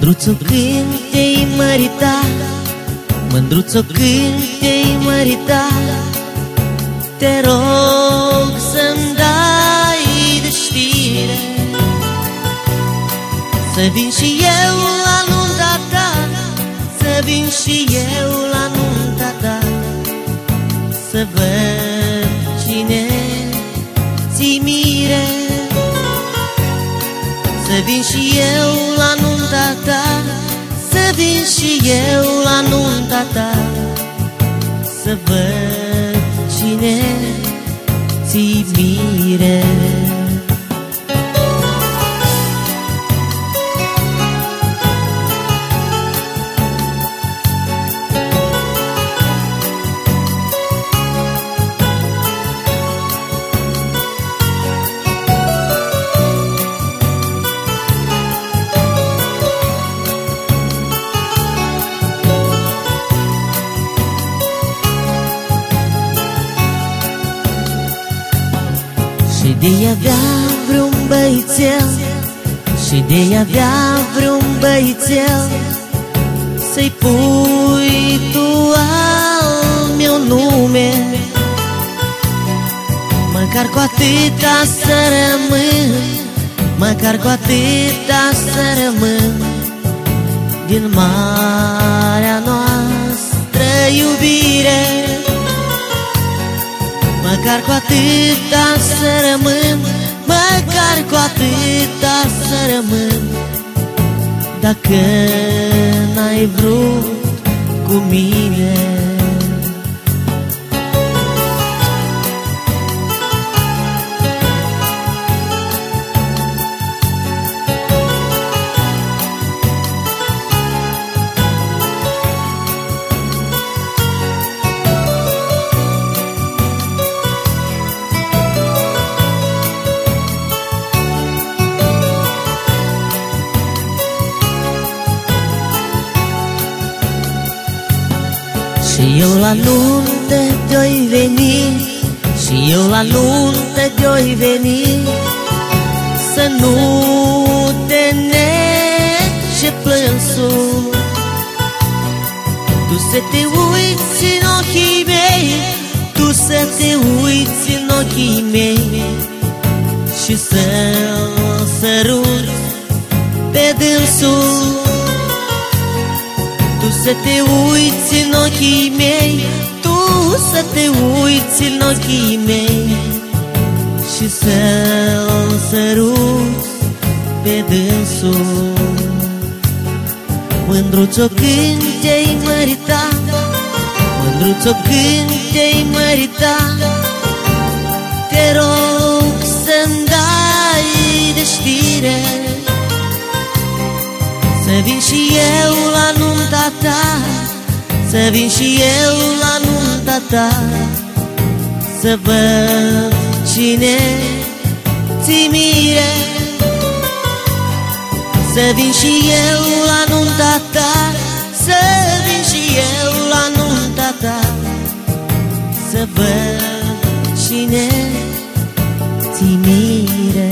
Mândruțo, când te-ai măritat, mândruțo, când te-ai măritat, te rog să-mi dai de știre, să vin și eu la nunta ta, să vin și eu la nunta ta, să văd cine ți mire. Să vin și eu la nunta ta, să vin și eu la nunta ta, să văd cine ți mire. Și de-i avea vreun băițel, și de-i avea vreun băițel, să-i pui tu al meu nume, măcar cu atâta să rămân, măcar cu atâta să rămân din marea noastră iubire. Măcar cu atâta să rămân, măcar cu atâta să rămân, dacă n-ai vrut cu mine. Și eu la nuntă de-oi veni, și eu la nuntă de-oi veni, să nu te nece plânsul. Tu să te uiți în ochii mei, tu să te uiți în ochii mei, și să-l săruți pe dânsul. Tu să te uiți în ochii mei, tu să te uiți în ochii mei, și să-l săruți pe dânsul. Mândruțo, când te-ai măritat, mândruțo, când te-ai măritat, te rog să-mi dai de știre, să vin și eu la nunta ta, să vin și eu la nunta ta, să văd cine ți mire. Să vin și eu la nunta ta, să vin și eu la nunta ta, să văd cine ți mire.